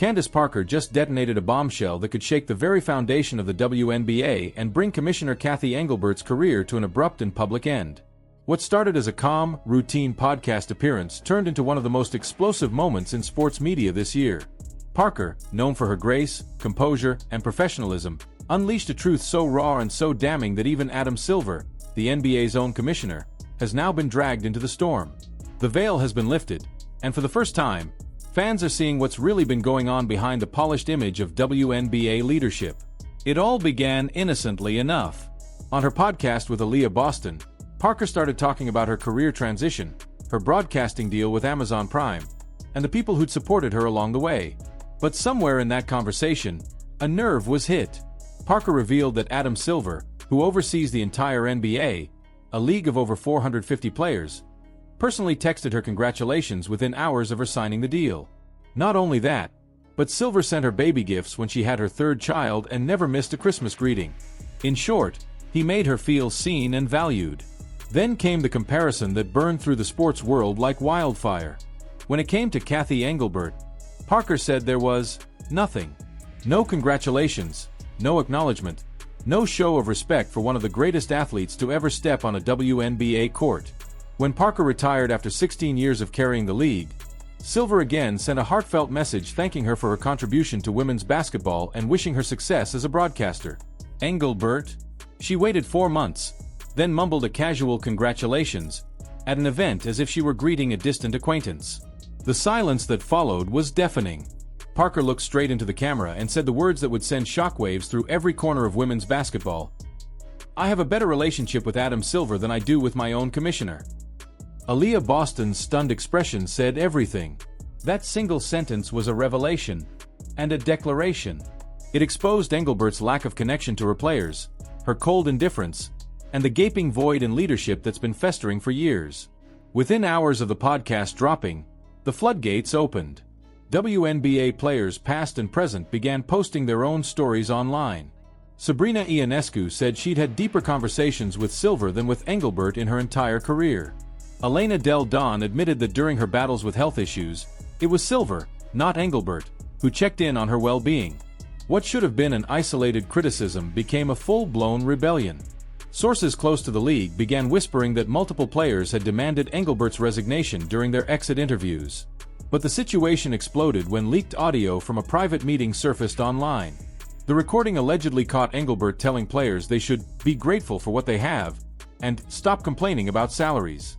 Candace Parker just detonated a bombshell that could shake the very foundation of the WNBA and bring Commissioner Kathy Engelbert's career to an abrupt and public end. What started as a calm, routine podcast appearance turned into one of the most explosive moments in sports media this year. Parker, known for her grace, composure, and professionalism, unleashed a truth so raw and so damning that even Adam Silver, the NBA's own commissioner, has now been dragged into the storm. The veil has been lifted, and for the first time, fans are seeing what's really been going on behind the polished image of WNBA leadership. It all began innocently enough. On her podcast with Aaliyah Boston, Parker started talking about her career transition, her broadcasting deal with Amazon Prime, and the people who'd supported her along the way. But somewhere in that conversation, a nerve was hit. Parker revealed that Adam Silver, who oversees the entire NBA, a league of over 450 players, personally texted her congratulations within hours of her signing the deal. Not only that, but Silver sent her baby gifts when she had her third child and never missed a Christmas greeting. In short, he made her feel seen and valued. Then came the comparison that burned through the sports world like wildfire. When it came to Kathy Engelbert, Parker said there was nothing. No congratulations, no acknowledgement, no show of respect for one of the greatest athletes to ever step on a WNBA court. When Parker retired after 16 years of carrying the league, Silver again sent a heartfelt message thanking her for her contribution to women's basketball and wishing her success as a broadcaster. Engelbert? She waited 4 months, then mumbled a casual congratulations at an event as if she were greeting a distant acquaintance. The silence that followed was deafening. Parker looked straight into the camera and said the words that would send shockwaves through every corner of women's basketball. "I have a better relationship with Adam Silver than I do with my own commissioner." Aaliyah Boston's stunned expression said everything. That single sentence was a revelation and a declaration. It exposed Engelbert's lack of connection to her players, her cold indifference, and the gaping void in leadership that's been festering for years. Within hours of the podcast dropping, the floodgates opened. WNBA players past and present began posting their own stories online. Sabrina Ionescu said she'd had deeper conversations with Silver than with Engelbert in her entire career. Elena Del Don admitted that during her battles with health issues, it was Silver, not Engelbert, who checked in on her well-being. What should have been an isolated criticism became a full-blown rebellion. Sources close to the league began whispering that multiple players had demanded Engelbert's resignation during their exit interviews. But the situation exploded when leaked audio from a private meeting surfaced online. The recording allegedly caught Engelbert telling players they should be grateful for what they have and stop complaining about salaries.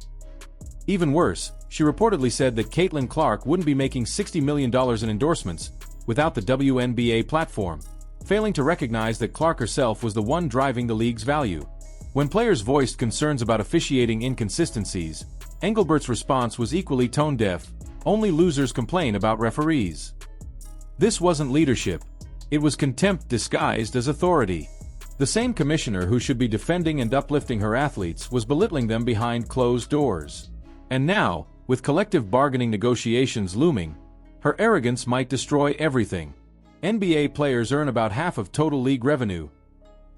Even worse, she reportedly said that Caitlin Clark wouldn't be making $60 million in endorsements without the WNBA platform, failing to recognize that Clark herself was the one driving the league's value. When players voiced concerns about officiating inconsistencies, Engelbert's response was equally tone-deaf: "Only losers complain about referees." This wasn't leadership. It was contempt disguised as authority. The same commissioner who should be defending and uplifting her athletes was belittling them behind closed doors. And now, with collective bargaining negotiations looming, her arrogance might destroy everything. NBA players earn about half of total league revenue.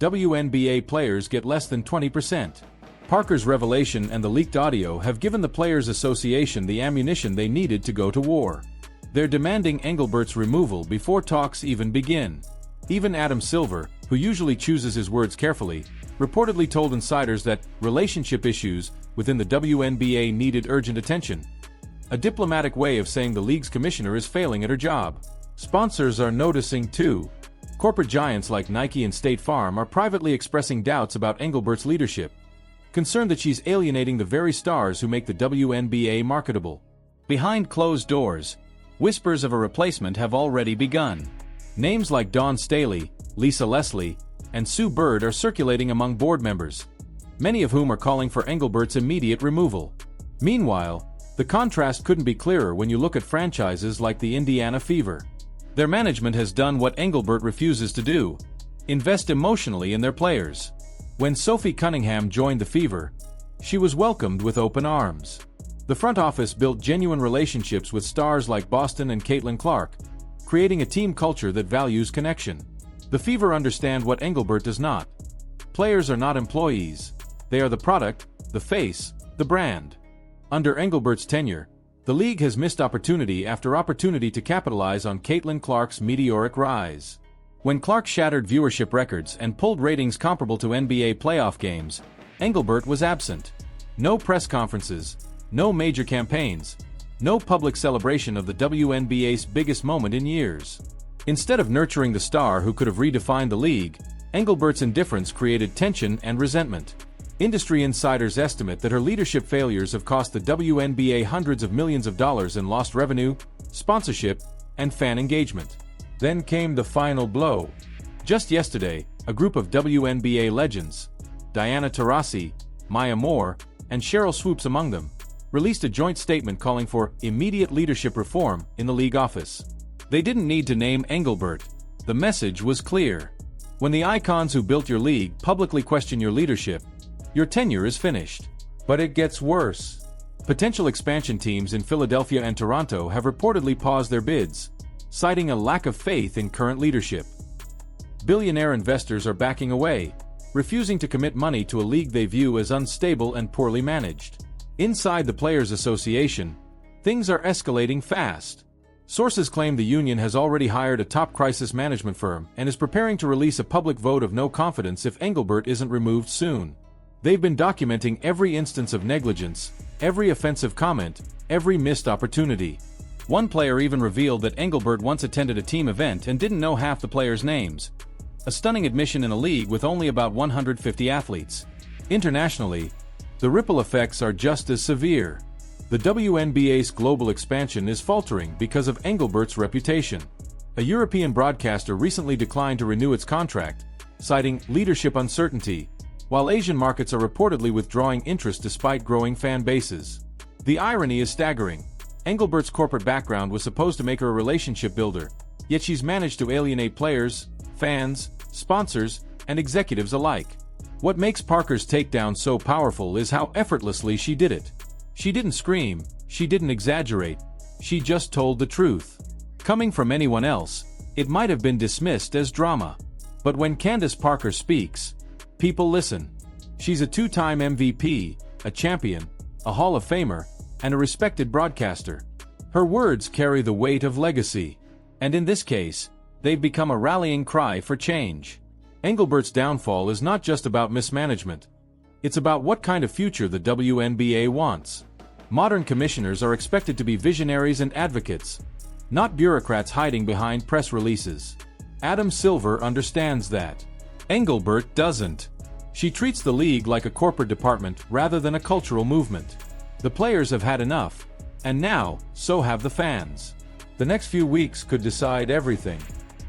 WNBA players get less than 20%. Parker's revelation and the leaked audio have given the Players Association the ammunition they needed to go to war. They're demanding Engelbert's removal before talks even begin. Even Adam Silver, who usually chooses his words carefully, reportedly told insiders that relationship issues within the WNBA needed urgent attention. A diplomatic way of saying the league's commissioner is failing at her job. Sponsors are noticing too. Corporate giants like Nike and State Farm are privately expressing doubts about Engelbert's leadership, concerned that she's alienating the very stars who make the WNBA marketable. Behind closed doors, whispers of a replacement have already begun. Names like Dawn Staley, Lisa Leslie, and Sue Bird are circulating among board members, many of whom are calling for Engelbert's immediate removal. Meanwhile, the contrast couldn't be clearer when you look at franchises like the Indiana Fever. Their management has done what Engelbert refuses to do: invest emotionally in their players. When Sophie Cunningham joined the Fever, she was welcomed with open arms. The front office built genuine relationships with stars like Boston and Caitlin Clark, creating a team culture that values connection. The Fever understand what Engelbert does not. Players are not employees. They are the product, the face, the brand. Under Engelbert's tenure, The league has missed opportunity after opportunity to capitalize on Caitlin Clark's meteoric rise. When Clark shattered viewership records and pulled ratings comparable to NBA playoff games, Engelbert was absent. No press conferences, no major campaigns, no public celebration of the WNBA's biggest moment in years. Instead of nurturing the star who could have redefined the league, Engelbert's indifference created tension and resentment. Industry insiders estimate that her leadership failures have cost the WNBA hundreds of millions of dollars in lost revenue, sponsorship, and fan engagement. Then came the final blow. Just yesterday, a group of WNBA legends, Diana Taurasi, Maya Moore, and Cheryl Swoops among them, released a joint statement calling for immediate leadership reform in the league office. They didn't need to name Engelbert. The message was clear. When the icons who built your league publicly question your leadership, your tenure is finished. But it gets worse. Potential expansion teams in Philadelphia and Toronto have reportedly paused their bids, citing a lack of faith in current leadership. Billionaire investors are backing away, refusing to commit money to a league they view as unstable and poorly managed. Inside the Players Association, things are escalating fast. Sources claim the union has already hired a top crisis management firm and is preparing to release a public vote of no confidence if Engelbert isn't removed soon. They've been documenting every instance of negligence, every offensive comment, every missed opportunity. One player even revealed that Engelbert once attended a team event and didn't know half the players' names. A stunning admission in a league with only about 150 athletes. Internationally, the ripple effects are just as severe. The WNBA's global expansion is faltering because of Engelbert's reputation. A European broadcaster recently declined to renew its contract, citing leadership uncertainty, while Asian markets are reportedly withdrawing interest despite growing fan bases. The irony is staggering. Engelbert's corporate background was supposed to make her a relationship builder, yet she's managed to alienate players, fans, sponsors, and executives alike. What makes Parker's takedown so powerful is how effortlessly she did it. She didn't scream, she didn't exaggerate, she just told the truth. Coming from anyone else, it might have been dismissed as drama. But when Candace Parker speaks, people listen. She's a two-time MVP, a champion, a Hall of Famer, and a respected broadcaster. Her words carry the weight of legacy. And in this case, they've become a rallying cry for change. Engelbert's downfall is not just about mismanagement. It's about what kind of future the WNBA wants. Modern commissioners are expected to be visionaries and advocates, not bureaucrats hiding behind press releases. Adam Silver understands that. Engelbert doesn't. She treats the league like a corporate department rather than a cultural movement. The players have had enough, and now, so have the fans. The next few weeks could decide everything.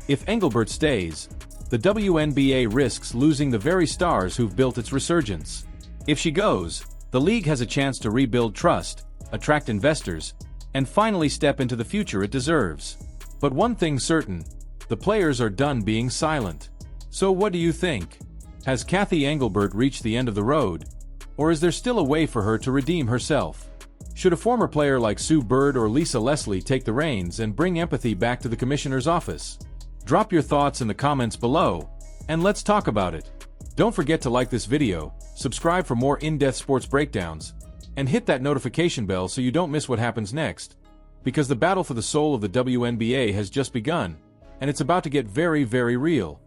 If Engelbert stays, the WNBA risks losing the very stars who've built its resurgence. If she goes, the league has a chance to rebuild trust, attract investors, and finally step into the future it deserves. But one thing's certain, the players are done being silent. So what do you think? Has Kathy Engelbert reached the end of the road? Or is there still a way for her to redeem herself? Should a former player like Sue Bird or Lisa Leslie take the reins and bring empathy back to the commissioner's office? Drop your thoughts in the comments below, and let's talk about it. Don't forget to like this video, subscribe for more in-depth sports breakdowns, and hit that notification bell so you don't miss what happens next. Because the battle for the soul of the WNBA has just begun, and it's about to get very, very real.